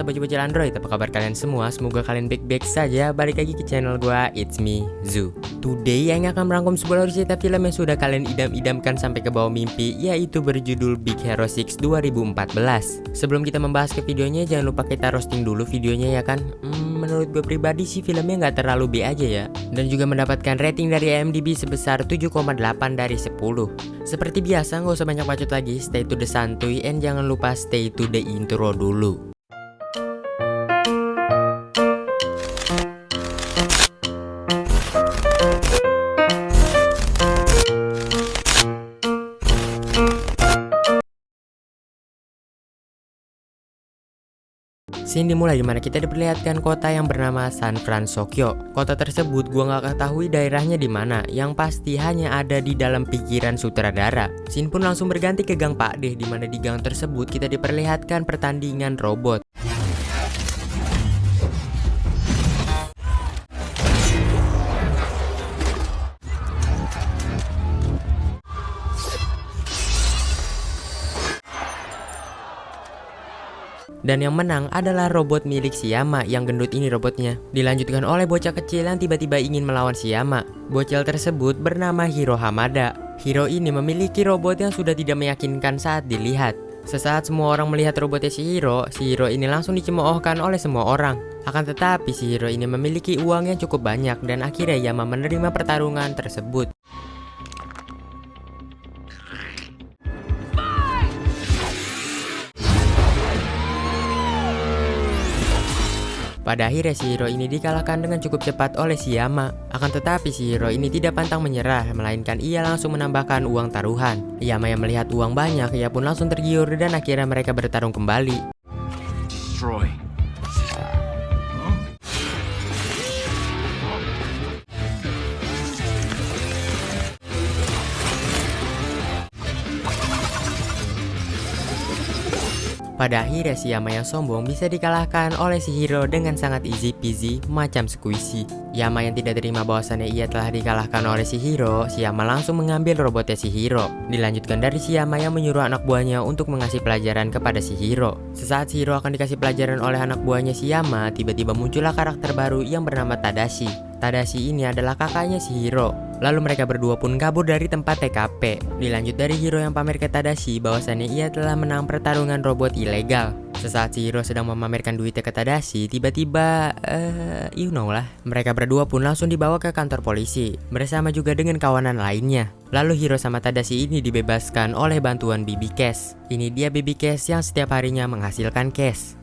bocil-bocil Android, apa kabar kalian semua? Semoga kalian baik-baik saja. Balik lagi ke channel gua, it's me, Zu. Today yang akan merangkum sebuah cerita film yang sudah kalian idam-idamkan sampai ke bawah mimpi, yaitu berjudul Big Hero 6 2014. Sebelum kita membahas ke videonya, jangan lupa kita roasting dulu videonya ya kan. Menurut gue pribadi sih filmnya nggak terlalu B aja ya. Dan juga mendapatkan rating dari IMDb sebesar 7,8 dari 10. Seperti biasa, nggak usah banyak bacot lagi, stay to the santuy, and jangan lupa stay to the intro dulu. Scene dimulai dimana kita diperlihatkan kota yang bernama San Francisco. Kota tersebut gua nggak ketahui daerahnya di mana, yang pasti hanya ada di dalam pikiran sutradara. Scene pun langsung berganti ke Gang Pak Deh, dimana di gang tersebut kita diperlihatkan pertandingan robot. Dan yang menang adalah robot milik Siyama yang gendut ini robotnya. Dilanjutkan oleh bocah kecil yang tiba-tiba ingin melawan Siyama. Bocil tersebut bernama Hiro Hamada. Hiro ini memiliki robot yang sudah tidak meyakinkan saat dilihat. Sesaat semua orang melihat robotnya si Hiro ini langsung dicemoohkan oleh semua orang. Akan tetapi si Hiro ini memiliki uang yang cukup banyak dan akhirnya Yama menerima pertarungan tersebut. Pada akhirnya si Hiro ini dikalahkan dengan cukup cepat oleh si Yama. Akan tetapi si Hiro ini tidak pantang menyerah, melainkan ia langsung menambahkan uang taruhan. Yama yang melihat uang banyak, ia pun langsung tergiur dan akhirnya mereka bertarung kembali. Destroy. Pada akhirnya si Yama yang sombong bisa dikalahkan oleh si Hiro dengan sangat easy peasy macam squishy. Yama yang tidak terima bahwasannya ia telah dikalahkan oleh si Hiro, si Yama langsung mengambil robotnya si Hiro. Dilanjutkan dari si Yama yang menyuruh anak buahnya untuk mengasih pelajaran kepada si Hiro. Sesaat si Hiro akan dikasih pelajaran oleh anak buahnya si Yama, tiba-tiba muncullah karakter baru yang bernama Tadashi. Tadashi ini adalah kakaknya si Hiro. Lalu mereka berdua pun kabur dari tempat TKP. Dilanjut dari Hiro yang pamer ke Tadashi bahwasannya ia telah menang pertarungan robot ilegal. Sesaat si Hiro sedang memamerkan duitnya ke Tadashi, tiba-tiba you know lah. Mereka berdua pun langsung dibawa ke kantor polisi bersama juga dengan kawanan lainnya. Lalu Hiro sama Tadashi ini dibebaskan oleh bantuan BB Cash. Ini dia BB Cash yang setiap harinya menghasilkan cash.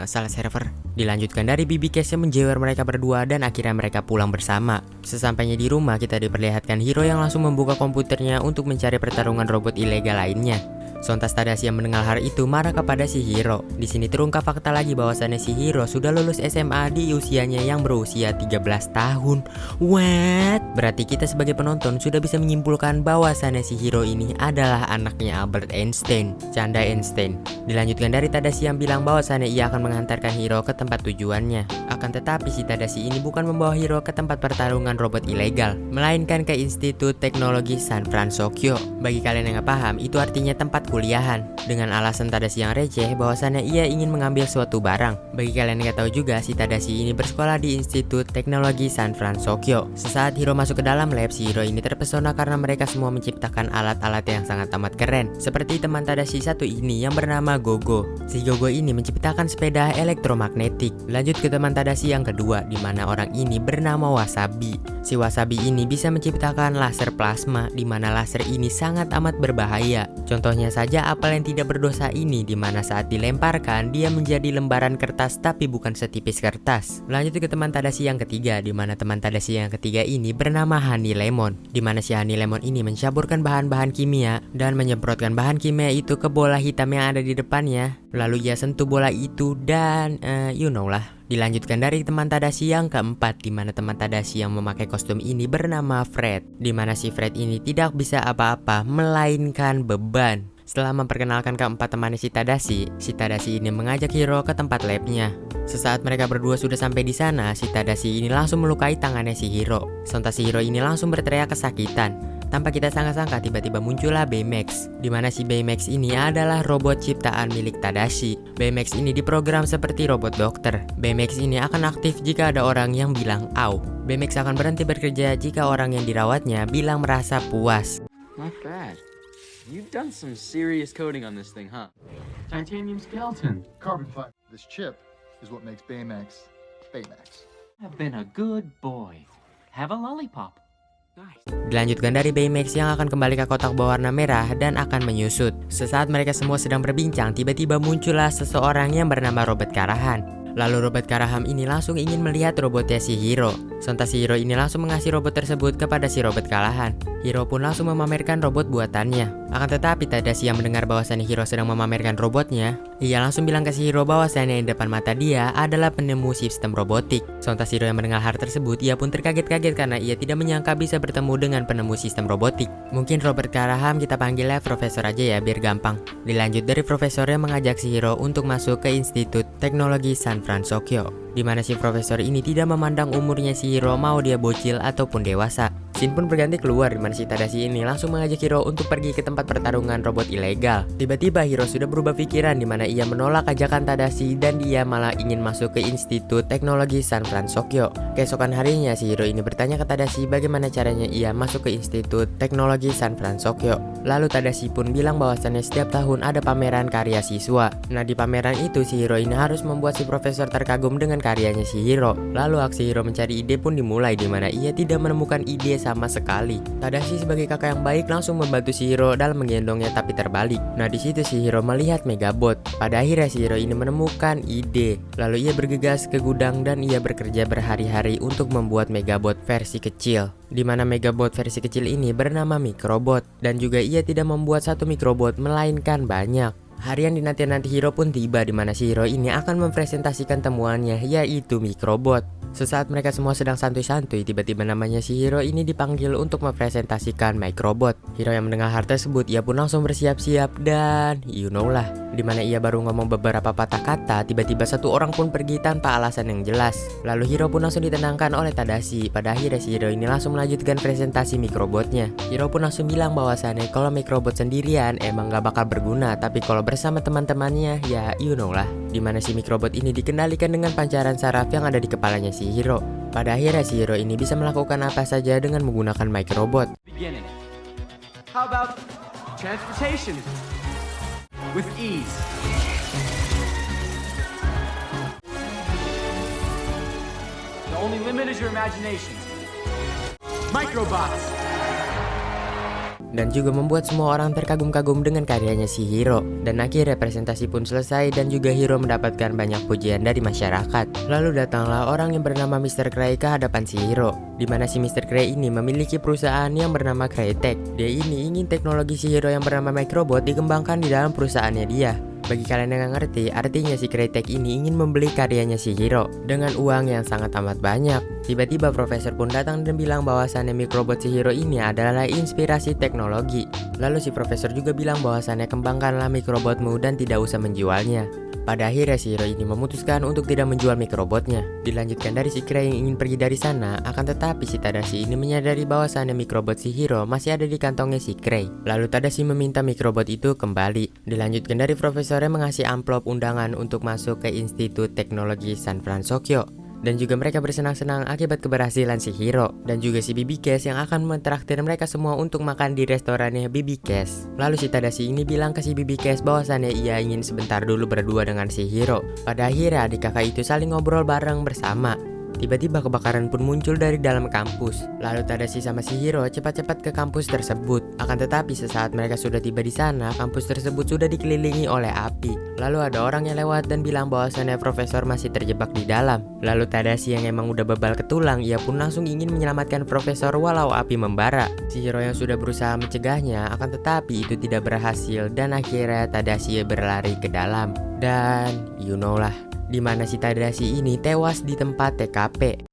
Salah server. Dilanjutkan dari BB Cash yang menjewer mereka berdua dan akhirnya mereka pulang bersama. Sesampainya di rumah kita diperlihatkan Hiro yang langsung membuka komputernya untuk mencari pertarungan robot ilegal lainnya. Sontas Tadashi yang mendengar hal itu marah kepada si Hiro. Di sini terungkap fakta lagi bahwasannya si Hiro sudah lulus SMA di usianya yang berusia 13 tahun. What? Berarti kita sebagai penonton sudah bisa menyimpulkan bahwasannya si Hiro ini adalah anaknya Albert Einstein. Canda Einstein. Dilanjutkan dari Tadashi yang bilang bahwasannya ia akan mengantarkan Hiro ke tempat tujuannya. Akan tetapi si Tadashi ini bukan membawa Hiro ke tempat pertarungan robot ilegal, melainkan ke Institut Teknologi San Francisco. Bagi kalian yang gak paham, itu artinya tempat kuliahan. Dengan alasan Tadashi yang receh bahwasannya ia ingin mengambil suatu barang. Bagi kalian yang gak tahu juga, si Tadashi ini bersekolah di Institut Teknologi San Francisco. Sesaat Hiro masuk ke dalam lab, si Hiro ini terpesona karena mereka semua menciptakan alat-alat yang sangat amat keren. Seperti teman Tadashi satu ini yang bernama Gogo. Si Gogo ini menciptakan sepeda elektromagnetik. Lanjut ke teman Tadashi yang kedua, di mana orang ini bernama Wasabi. Si Wasabi ini bisa menciptakan laser plasma, di mana laser ini sangat amat berbahaya. Contohnya saja apel yang tidak berdosa ini, di mana saat dilemparkan dia menjadi lembaran kertas tapi bukan setipis kertas. Lanjut ke teman Tadashi yang ketiga, di mana teman Tadashi yang ketiga ini bernama Honey Lemon, di mana si Honey Lemon ini mencampurkan bahan-bahan kimia dan menyemprotkan bahan kimia itu ke bola hitam yang ada di depannya. Lalu ia sentuh bola itu dan you know lah. Dilanjutkan dari teman Tadashi yang keempat, di mana teman Tadashi yang memakai kostum ini bernama Fred, di mana si Fred ini tidak bisa apa-apa melainkan beban. Setelah memperkenalkan keempat temannya si Tadashi ini mengajak Hiro ke tempat labnya. Sesaat mereka berdua sudah sampai di sana, si Tadashi ini langsung melukai tangannya si Hiro. Sontas si Hiro ini langsung berteriak kesakitan. tanpa kita sangka-sangka tiba-tiba muncullah Baymax. Dimana si Baymax ini adalah robot ciptaan milik Tadashi. Baymax ini diprogram seperti robot dokter. Baymax ini akan aktif jika ada orang yang bilang au. Baymax akan berhenti bekerja jika orang yang dirawatnya bilang merasa puas. Not bad. You've done some serious coding on this thing, huh? Titanium skeleton. Carbon fiber. This chip is what makes Baymax Baymax. I've been a good boy. Have a lollipop. Nice. Dilanjutkan dari Baymax yang akan kembali ke kotak berwarna merah dan akan menyusut. Sesaat mereka semua sedang berbincang, tiba-tiba muncullah seseorang yang bernama Robot Karahan. Lalu Robot Karaham ini langsung ingin melihat robotnya si Hiro. Sontak si Hiro ini langsung mengasih robot tersebut kepada si Robot Karahan. Hiro pun langsung memamerkan robot buatannya. Akan tetapi Tadashi yang mendengar bahwasannya Hiro sedang memamerkan robotnya, ia langsung bilang ke si Hiro bahwasannya yang di depan mata dia adalah penemu sistem robotik. Sontak si Hiro yang mendengar hal tersebut, ia pun terkaget-kaget karena ia tidak menyangka bisa bertemu dengan penemu sistem robotik. Mungkin Robert Karaham kita panggilnya Profesor aja ya biar gampang. Dilanjut dari Profesornya mengajak si Hiro untuk masuk ke Institut Teknologi San Francisco, di mana si profesor ini tidak memandang umurnya si Hiro mau dia bocil ataupun dewasa. Scene pun berganti keluar di mana si Tadashi ini langsung mengajak Hiro untuk pergi ke tempat pertarungan robot ilegal. Tiba-tiba Hiro sudah berubah pikiran di mana ia menolak ajakan Tadashi dan dia malah ingin masuk ke Institut Teknologi San Francisco. Keesokan harinya si Hiro ini bertanya ke Tadashi bagaimana caranya ia masuk ke Institut Teknologi San Francisco. Lalu Tadashi pun bilang bahwasannya setiap tahun ada pameran karya siswa. Nah di pameran itu si Hiro ini harus membuat si profesor terkagum dengan karyanya si Hiro. Lalu aksi Hiro mencari ide pun dimulai di mana ia tidak menemukan ide sama sekali. Tadashi sebagai kakak yang baik langsung membantu si Hiro dalam menggendongnya tapi terbalik. Nah di situ si Hiro melihat Megabot. Pada akhirnya si Hiro ini menemukan ide. Lalu ia bergegas ke gudang dan ia bekerja berhari-hari untuk membuat Megabot versi kecil. Di mana Megabot versi kecil ini bernama Microbot dan juga ia tidak membuat satu Microbot melainkan banyak. Harian dinanti-nanti Hiro pun tiba di mana si Hiro ini akan mempresentasikan temuannya yaitu Microbot. Sesaat mereka semua sedang santuy-santuy, tiba-tiba namanya si Hiro ini dipanggil untuk mempresentasikan Microbot. Hiro yang mendengar hal tersebut, ia pun langsung bersiap-siap dan you know lah. Dimana ia baru ngomong beberapa patah kata, tiba-tiba satu orang pun pergi tanpa alasan yang jelas. Lalu Hiro pun langsung ditenangkan oleh Tadashi. Pada akhirnya si Hiro ini langsung melanjutkan presentasi Microbotnya. Hiro pun langsung bilang bahwasannya kalau Microbot sendirian emang gak bakal berguna, tapi kalau bersama teman-temannya ya you know lah. Dimana si Microbot ini dikendalikan dengan pancaran saraf yang ada di kepalanya si Hiro. Pada akhirnya si Hiro ini bisa melakukan apa saja dengan menggunakan Microbot. Beginning. How about transportation with ease? The only limit is your imagination. Microbots. Dan juga membuat semua orang terkagum-kagum dengan karyanya si Hiro. Dan akhirnya presentasi pun selesai dan juga Hiro mendapatkan banyak pujian dari masyarakat. Lalu datanglah orang yang bernama Mr. Cray ke hadapan si Hiro, di mana si Mr. Cray ini memiliki perusahaan yang bernama Crytek. Dia ini ingin teknologi si Hiro yang bernama Microbot dikembangkan di dalam perusahaannya dia. Bagi kalian yang gak ngerti, artinya si Crytek ini ingin membeli karyanya si Hiro dengan uang yang sangat amat banyak. Tiba-tiba profesor pun datang dan bilang bahwasannya Microbot si Hiro ini adalah inspirasi teknologi. Lalu si profesor juga bilang bahwasannya kembangkanlah Microbotmu dan tidak usah menjualnya. Pada akhirnya si Hiro ini memutuskan untuk tidak menjual Microbotnya. Dilanjutkan dari si Cray yang ingin pergi dari sana, akan tetapi si Tadashi ini menyadari bahwasannya Microbot si Hiro masih ada di kantongnya si Cray. Lalu Tadashi meminta Microbot itu kembali. Dilanjutkan dari profesornya mengasih amplop undangan untuk masuk ke Institut Teknologi San Francisco. Dan juga mereka bersenang-senang akibat keberhasilan si Hiro dan juga si BB Cash yang akan mentraktir mereka semua untuk makan di restorannya BB Cash. Lalu si Tadashi ini bilang ke si BB Cash bahwasannya ia ingin sebentar dulu berdua dengan si Hiro. Pada akhirnya adik kakak itu saling ngobrol bareng bersama. Tiba-tiba kebakaran pun muncul dari dalam kampus. Lalu Tadashi sama si Hiro cepat-cepat ke kampus tersebut. Akan tetapi sesaat mereka sudah tiba di sana, kampus tersebut sudah dikelilingi oleh api. Lalu ada orang yang lewat dan bilang bahwasannya profesor masih terjebak di dalam. Lalu Tadashi yang emang udah bebal ke tulang, ia pun langsung ingin menyelamatkan profesor walau api membara. Si Hiro yang sudah berusaha mencegahnya, akan tetapi itu tidak berhasil dan akhirnya Tadashi berlari ke dalam. Dan you know lah, di mana si Tadashi ini tewas di tempat TKP.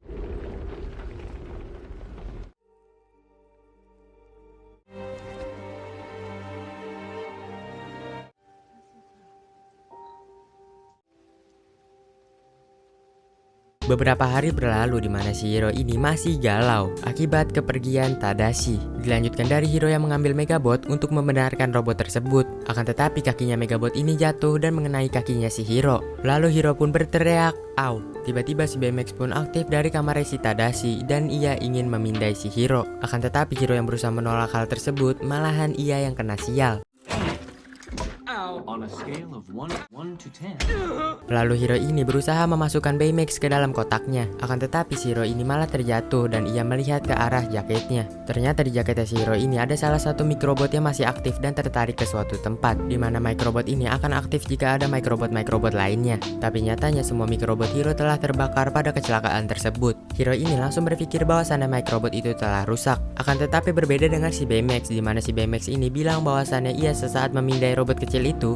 Beberapa hari berlalu di mana si Hiro ini masih galau akibat kepergian Tadashi. Dilanjutkan dari Hiro yang mengambil Megabot untuk membenarkan robot tersebut. Akan tetapi kakinya Megabot ini jatuh dan mengenai kakinya si Hiro. Lalu Hiro pun berteriak, "Au!" Tiba-tiba si BMX pun aktif dari kamar si Tadashi dan ia ingin memindai si Hiro. Akan tetapi Hiro yang berusaha menolak hal tersebut, malahan ia yang kena sial. On a scale of 1 to 10. Lalu Hiro ini berusaha memasukkan Baymax ke dalam kotaknya. Akan tetapi si Hiro ini malah terjatuh dan ia melihat ke arah jaketnya. Ternyata di jaketnya si Hiro ini ada salah satu mikrobot yang masih aktif dan tertarik ke suatu tempat, di mana mikrobot ini akan aktif jika ada mikrobot lainnya. Tapi nyatanya semua mikrobot Hiro telah terbakar pada kecelakaan tersebut. Hiro ini langsung berpikir bahwasannya mikrobot itu telah rusak. Akan tetapi berbeda dengan si Baymax, di mana si Baymax ini bilang bahwasannya ia sesaat memindai robot kecil itu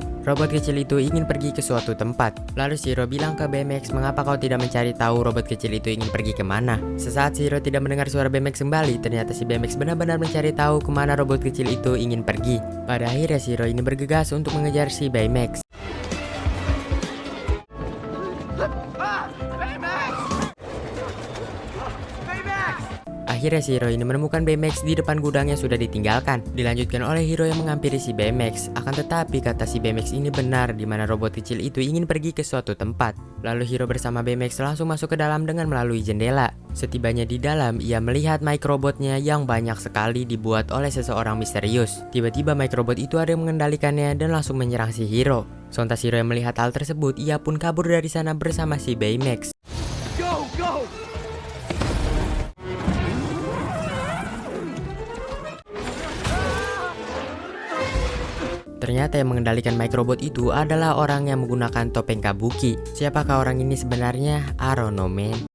ingin pergi ke suatu tempat. Lalu si Hiro bilang ke BMX, "Mengapa kau tidak mencari tahu robot kecil itu ingin pergi kemana?" Sesaat si Hiro tidak mendengar suara BMX kembali, ternyata si BMX benar-benar mencari tahu kemana robot kecil itu ingin pergi. Pada akhirnya si Hiro ini bergegas untuk mengejar si BMX. Akhirnya si Hiro ini menemukan BMX di depan gudang yang sudah ditinggalkan. Dilanjutkan oleh Hiro yang menghampiri si BMX. Akan tetapi kata si BMX ini benar, di mana robot kecil itu ingin pergi ke suatu tempat. Lalu Hiro bersama BMX langsung masuk ke dalam dengan melalui jendela. Setibanya di dalam, ia melihat mikrobotnya yang banyak sekali dibuat oleh seseorang misterius. Tiba-tiba mikrobot itu ada yang mengendalikannya dan langsung menyerang si Hiro. Sontas Hiro yang melihat hal tersebut, ia pun kabur dari sana bersama si BMX. Go, go! Ternyata yang mengendalikan mikrobot itu adalah orang yang menggunakan topeng kabuki. Siapakah orang ini sebenarnya? I don't know, man.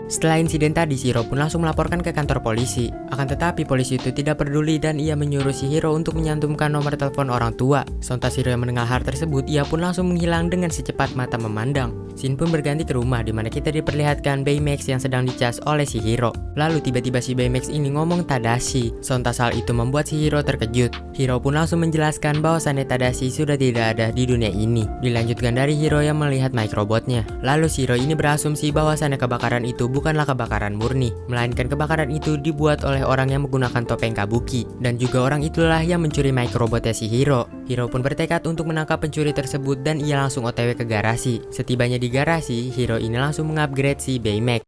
Setelah insiden tadi, si Hiro pun langsung melaporkan ke kantor polisi. Akan tetapi polisi itu tidak peduli dan ia menyuruh si Hiro untuk menyantumkan nomor telepon orang tua. Sontas Hiro yang mendengar hal tersebut, ia pun langsung menghilang dengan secepat mata memandang. Scene pun berganti ke rumah di mana kita diperlihatkan Baymax yang sedang dicas oleh si Hiro. Lalu tiba-tiba si Baymax ini ngomong Tadashi. Sontas hal itu membuat si Hiro terkejut. Hiro pun langsung menjelaskan bahwasannya Tadashi sudah tidak ada di dunia ini. Dilanjutkan dari Hiro yang melihat mikrobotnya. Lalu si Hiro ini berasumsi bahwasannya kebakaran itu bukanlah kebakaran murni, melainkan kebakaran itu dibuat oleh orang yang menggunakan topeng kabuki. Dan juga orang itulah yang mencuri mikrobotnya si Hiro. Hiro pun bertekad untuk menangkap pencuri tersebut dan ia langsung OTW ke garasi. Setibanya di garasi, Hiro ini langsung mengupgrade si Baymax.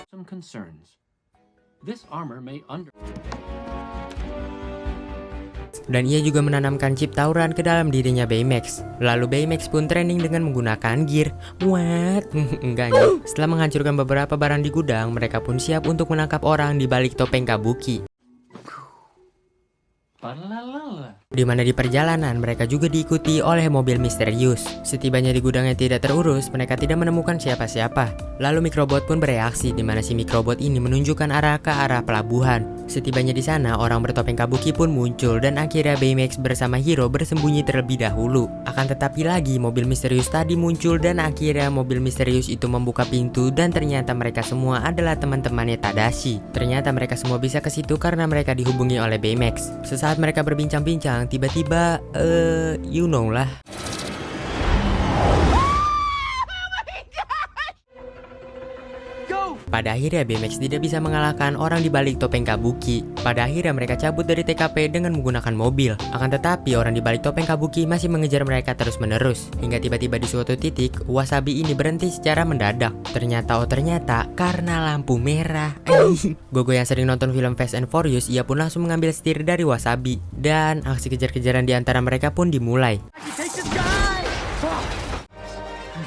Some concerns. This armor may Dan ia juga menanamkan chip tauran ke dalam dirinya Baymax. Lalu Baymax pun training dengan menggunakan gear. What? Enggaknya. Setelah menghancurkan beberapa barang di gudang, mereka pun siap untuk menangkap orang di balik topeng kabuki. Di mana di perjalanan mereka juga diikuti oleh mobil misterius. Setibanya di gudang yang tidak terurus, mereka tidak menemukan siapa-siapa. Lalu mikrobot pun bereaksi, di mana si mikrobot ini menunjukkan arah ke arah pelabuhan. Setibanya di sana, orang bertopeng kabuki pun muncul dan akhirnya Baymax bersama Hiro bersembunyi terlebih dahulu. Akan tetapi lagi mobil misterius tadi muncul dan akhirnya mobil misterius itu membuka pintu dan ternyata mereka semua adalah teman-temannya Tadashi. Ternyata mereka semua bisa ke situ karena mereka dihubungi oleh Baymax. Sesaat mereka berbincang-bincang, tiba-tiba you know lah. Pada akhirnya Baymax tidak bisa mengalahkan orang di balik topeng kabuki. Pada akhirnya mereka cabut dari TKP dengan menggunakan mobil. Akan tetapi orang di balik topeng kabuki masih mengejar mereka terus-menerus. Hingga tiba-tiba di suatu titik, Wasabi ini berhenti secara mendadak. Ternyata karena lampu merah. Gogo yang sering nonton film Fast and Furious, ia pun langsung mengambil setir dari Wasabi. Dan aksi kejar-kejaran di antara mereka pun dimulai.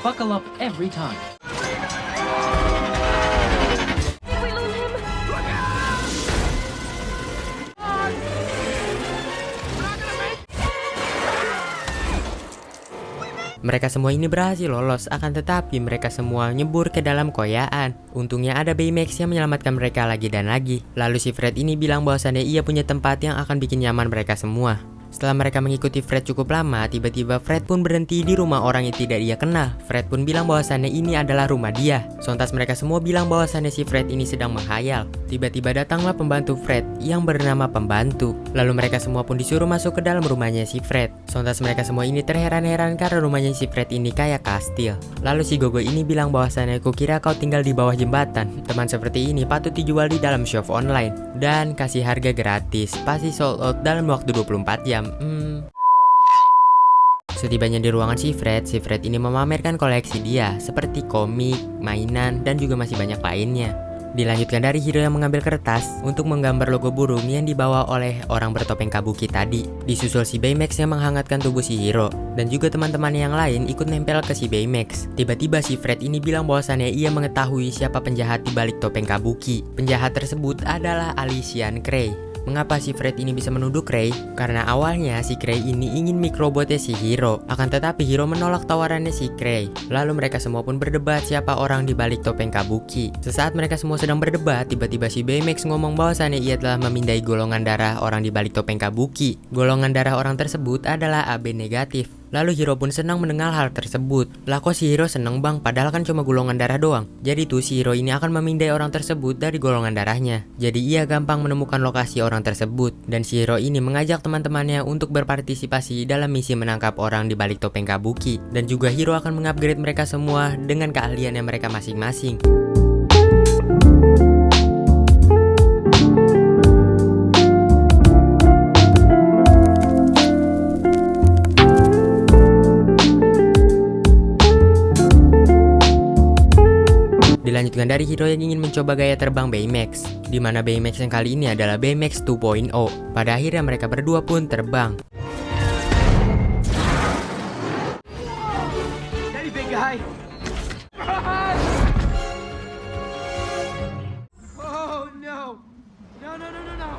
buckle up every time. Mereka semua ini berhasil lolos, akan tetapi mereka semua nyebur ke dalam koyaan. Untungnya ada Baymax yang menyelamatkan mereka lagi dan lagi. Lalu si Fred ini bilang bahwasannya ia punya tempat yang akan bikin nyaman mereka semua. Setelah mereka mengikuti Fred cukup lama, tiba-tiba Fred pun berhenti di rumah orang yang tidak dia kenal. Fred pun bilang bahwasannya ini adalah rumah dia. Sontas mereka semua bilang bahwasannya si Fred ini sedang menghayal. Tiba-tiba datanglah pembantu Fred yang bernama Pembantu. Lalu mereka semua pun disuruh masuk ke dalam rumahnya si Fred. Sontas mereka semua ini terheran-heran karena rumahnya si Fred ini kayak kastil. Lalu si Gogo ini bilang bahwasannya kukira kau tinggal di bawah jembatan. Teman seperti ini patut dijual di dalam shop online dan kasih harga gratis. Pasti sold out dalam waktu 24 jam. Setibanya di ruangan si Fred ini memamerkan koleksi dia seperti komik, mainan, dan juga masih banyak lainnya. Dilanjutkan dari Hiro yang mengambil kertas untuk menggambar logo burung yang dibawa oleh orang bertopeng kabuki tadi. Disusul si Baymax yang menghangatkan tubuh si Hiro, dan juga teman-teman yang lain ikut nempel ke si Baymax. Tiba-tiba si Fred ini bilang bahwasannya ia mengetahui siapa penjahat di balik topeng kabuki. Penjahat tersebut adalah Alician Cray. Mengapa si Fred ini bisa menuduh Cray? Karena awalnya si Cray ini ingin mikrobotnya si Hiro. Akan tetapi Hiro menolak tawarannya si Cray. Lalu mereka semua pun berdebat siapa orang di balik topeng kabuki. Sesaat mereka semua sedang berdebat, tiba-tiba si Baymax ngomong bahwasannya ia telah memindai golongan darah orang di balik topeng kabuki. Golongan darah orang tersebut adalah AB negatif. Lalu Hiro pun senang mendengar hal tersebut. Lah kok si Hiro seneng bang, padahal kan cuma golongan darah doang. Jadi tuh si Hiro ini akan memindai orang tersebut dari golongan darahnya. Jadi ia gampang menemukan lokasi orang tersebut. Dan si Hiro ini mengajak teman-temannya untuk berpartisipasi dalam misi menangkap orang di balik topeng kabuki. Dan juga Hiro akan mengupgrade mereka semua dengan keahliannya mereka masing-masing. Dilanjutkan dari Hiro yang ingin mencoba gaya terbang Baymax, di mana Baymax yang kali ini adalah Baymax 2.0. Pada akhirnya mereka berdua pun terbang. Hey, big guy. Oh no! No! No! No! No! No!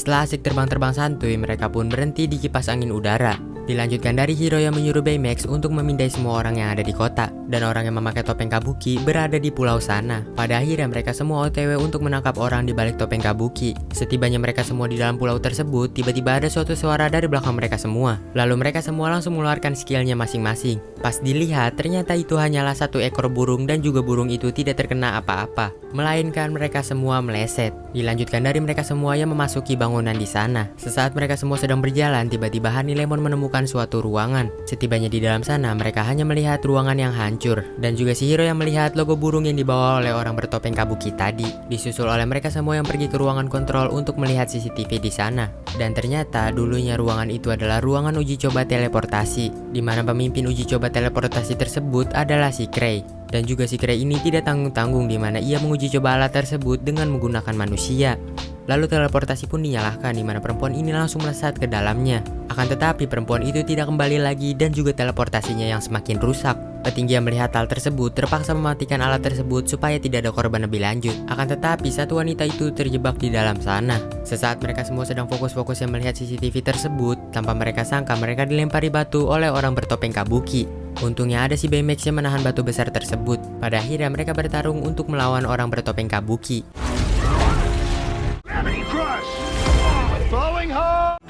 Setelah asik terbang-terbang santuy, mereka pun berhenti di kipas angin udara. Dilanjutkan dari Hiro yang menyuruh Baymax untuk memindai semua orang yang ada di kota, dan orang yang memakai topeng kabuki berada di pulau sana. Pada akhirnya mereka semua OTW untuk menangkap orang di balik topeng kabuki. Setibanya mereka semua di dalam pulau tersebut, tiba-tiba ada suatu suara dari belakang mereka semua. Lalu mereka semua langsung mengeluarkan skillnya masing-masing. Pas dilihat, ternyata itu hanyalah satu ekor burung dan juga burung itu tidak terkena apa-apa, melainkan mereka semua meleset. Dilanjutkan dari mereka semua yang memasuki bangunan di sana. Sesaat mereka semua sedang berjalan, tiba-tiba Honey Lemon menemukan suatu ruangan. Setibanya di dalam sana, mereka hanya melihat ruangan yang hancur, dan juga si Hiro yang melihat logo burung yang dibawa oleh orang bertopeng kabuki tadi. Disusul oleh mereka semua yang pergi ke ruangan kontrol untuk melihat CCTV di sana. Dan ternyata dulunya ruangan itu adalah ruangan uji coba teleportasi, di mana pemimpin uji coba teleportasi tersebut adalah si Cray. Dan juga si Cray ini tidak tanggung-tanggung di mana ia menguji coba alat tersebut dengan menggunakan manusia. Lalu teleportasi pun dinyalakan di mana perempuan ini langsung melesat ke dalamnya. Akan tetapi perempuan itu tidak kembali lagi dan juga teleportasinya yang semakin rusak. Petinggi yang melihat hal tersebut terpaksa mematikan alat tersebut supaya tidak ada korban lebih lanjut. Akan tetapi satu wanita itu terjebak di dalam sana. Sesaat mereka semua sedang fokus-fokusnya melihat CCTV tersebut, tanpa mereka sangka mereka dilempari batu oleh orang bertopeng kabuki. Untungnya ada si Baymax yang menahan batu besar tersebut. Pada akhirnya mereka bertarung untuk melawan orang bertopeng kabuki. Gravity crush! Flowing home!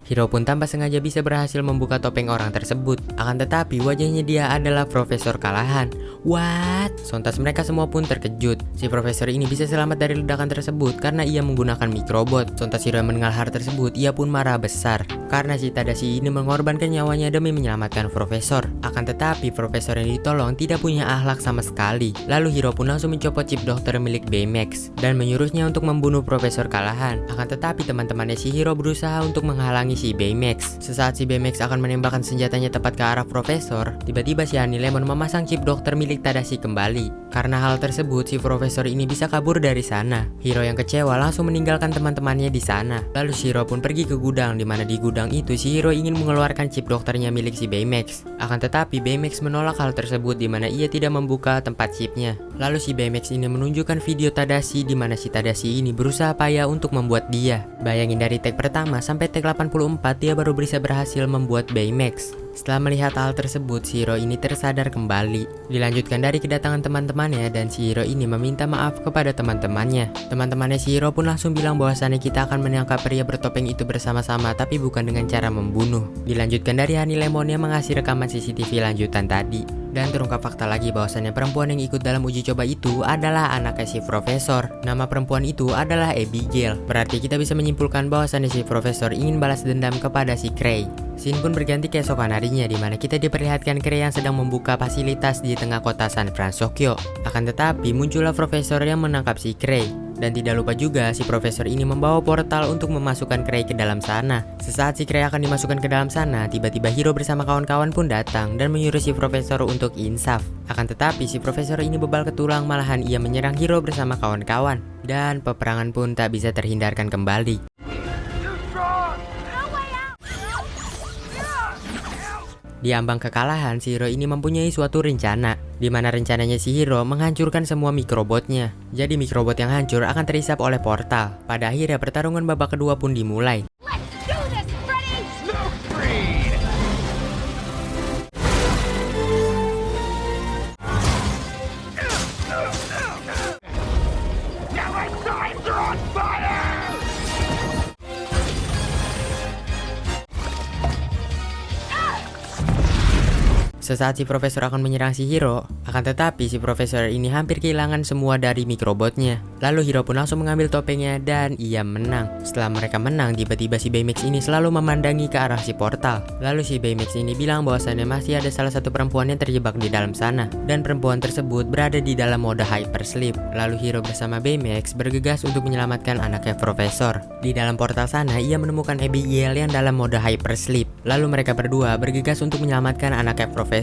Hiro pun tanpa sengaja bisa berhasil membuka topeng orang tersebut. Akan tetapi wajahnya dia adalah Profesor Kalahan. What? Sontas mereka semua pun terkejut. Si profesor ini bisa selamat dari ledakan tersebut karena ia menggunakan mikrobot. Sontas Hiro mendengar hal tersebut, ia pun marah besar karena si Tadashi ini mengorbankan nyawanya demi menyelamatkan profesor. Akan tetapi profesor yang ditolong tidak punya akhlak sama sekali. Lalu Hiro pun langsung mencopot chip dokter milik Baymax dan menyuruhnya untuk membunuh Profesor Kalahan. Akan tetapi teman-temannya si Hiro berusaha untuk menghalangi si Baymax. Sesaat si Baymax akan menembakkan senjatanya tepat ke arah Profesor, tiba-tiba si Honey Lemon memasang chip dokter milik Tadashi kembali. Karena hal tersebut, si Profesor ini bisa kabur dari sana. Hiro yang kecewa langsung meninggalkan teman-temannya di sana. Lalu Shiro pun pergi ke gudang, di mana di gudang itu si Hiro ingin mengeluarkan chip dokternya milik si Baymax. Akan tetapi Baymax menolak hal tersebut, di mana ia tidak membuka tempat chipnya. Lalu si Baymax ini menunjukkan video Tadashi, di mana si Tadashi ini berusaha payah untuk membuat dia. Bayangin dari tag pertama sampai tag 84 dia baru bisa berhasil membuat Baymax. Setelah melihat hal tersebut, si Hiro ini tersadar kembali. Dilanjutkan dari kedatangan teman-temannya dan si Hiro ini meminta maaf kepada teman-temannya. Teman-temannya si Hiro pun langsung bilang bahwasannya kita akan menangkap pria bertopeng itu bersama-sama, tapi bukan dengan cara membunuh. Dilanjutkan dari Honey Lemon yang mengasih rekaman CCTV lanjutan tadi. Dan terungkap fakta lagi bahwasannya perempuan yang ikut dalam uji coba itu adalah anaknya si Profesor. Nama perempuan itu adalah Abigail. Berarti kita bisa menyimpulkan bahwasannya si Profesor ingin balas dendam kepada si Cray. Scene pun berganti keesokan harinya, di mana kita diperlihatkan Cray yang sedang membuka fasilitas di tengah kota San Francisco. Akan tetapi muncullah Profesor yang menangkap si Cray. Dan tidak lupa juga si Profesor ini membawa portal untuk memasukkan Cray ke dalam sana. Sesaat si Cray akan dimasukkan ke dalam sana, tiba-tiba Hiro bersama kawan-kawan pun datang dan menyuruh si Profesor untuk insaf. Akan tetapi si Profesor ini bebal ke tulang, malahan ia menyerang Hiro bersama kawan-kawan. Dan peperangan pun tak bisa terhindarkan kembali. Di ambang kekalahan, si Hiro ini mempunyai suatu rencana, di mana rencananya si Hiro menghancurkan semua mikrobotnya. Jadi mikrobot yang hancur akan terisap oleh portal. Pada akhirnya pertarungan babak kedua pun dimulai. Sesaat si Profesor akan menyerang si Hiro, akan tetapi si Profesor ini hampir kehilangan semua dari mikrobotnya. Lalu Hiro pun langsung mengambil topengnya dan ia menang. Setelah mereka menang, tiba-tiba si Baymax ini selalu memandangi ke arah si portal. Lalu si Baymax ini bilang bahwasannya masih ada salah satu perempuan yang terjebak di dalam sana, dan perempuan tersebut berada di dalam mode hypersleep. Lalu Hiro bersama Baymax bergegas untuk menyelamatkan anaknya Profesor. Di dalam portal sana, ia menemukan Abigail yang dalam mode hypersleep. Lalu mereka berdua bergegas untuk menyelamatkan anaknya Profesor.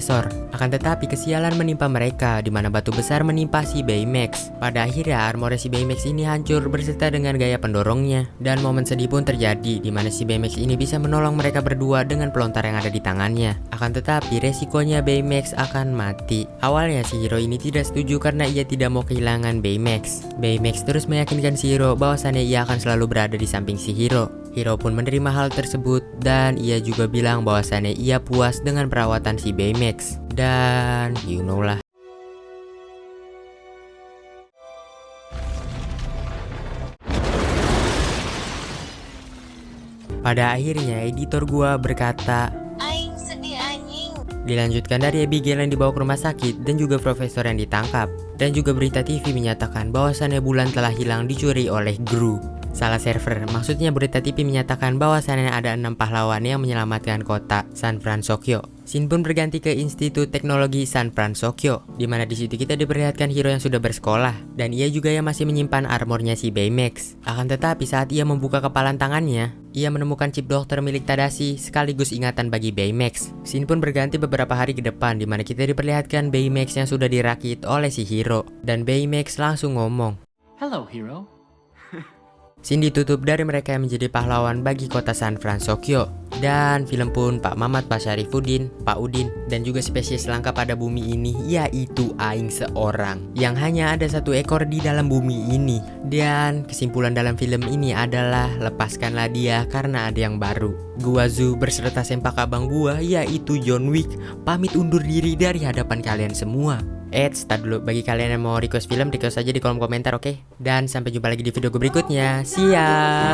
Akan tetapi kesialan menimpa mereka, di mana batu besar menimpa si Baymax. Pada akhirnya armor si Baymax ini hancur berserta dengan gaya pendorongnya. Dan momen sedih pun terjadi, di mana si Baymax ini bisa menolong mereka berdua dengan pelontar yang ada di tangannya. Akan tetapi resikonya Baymax akan mati. Awalnya si Hiro ini tidak setuju karena ia tidak mau kehilangan Baymax. Baymax terus meyakinkan si Hiro bahwasannya ia akan selalu berada di samping si Hiro. Hiro pun menerima hal tersebut dan ia juga bilang bahwasannya ia puas dengan perawatan si Baymax. Dan you know lah. Pada akhirnya editor gua berkata, Aing sedih anjing. dilanjutkan dari Abigail yang dibawa ke rumah sakit dan juga Profesor yang ditangkap. Dan juga berita TV menyatakan bahwasannya bulan telah hilang dicuri oleh Gru. Salah server, maksudnya berita TV menyatakan bahwasannya ada 6 pahlawan yang menyelamatkan kota San Francisco. Scene pun berganti ke Institut Teknologi San Francisco, di mana di situ kita diperlihatkan Hiro yang sudah bersekolah dan ia juga yang masih menyimpan armornya si Baymax. Akan tetapi saat ia membuka kepalan tangannya, ia menemukan chip dokter milik Tadashi sekaligus ingatan bagi Baymax. Scene pun berganti beberapa hari ke depan, di mana kita diperlihatkan Baymax yang sudah dirakit oleh si Hiro dan Baymax langsung ngomong. Hello, hero. Scene ditutup dari mereka yang menjadi pahlawan bagi kota San Francisco. Dan film pun Pak Mamat, Pak Syarifuddin, Pak Udin, dan juga spesies langka pada bumi ini, yaitu Aing seorang yang hanya ada 1 ekor di dalam bumi ini. Dan kesimpulan dalam film ini adalah lepaskanlah dia karena ada yang baru. Gua Zu berserta sempak abang gua yaitu John Wick pamit undur diri dari hadapan kalian semua. Start dulu, bagi kalian yang mau request film, request aja di kolom komentar, oke? Dan sampai jumpa lagi di video gue berikutnya. See ya!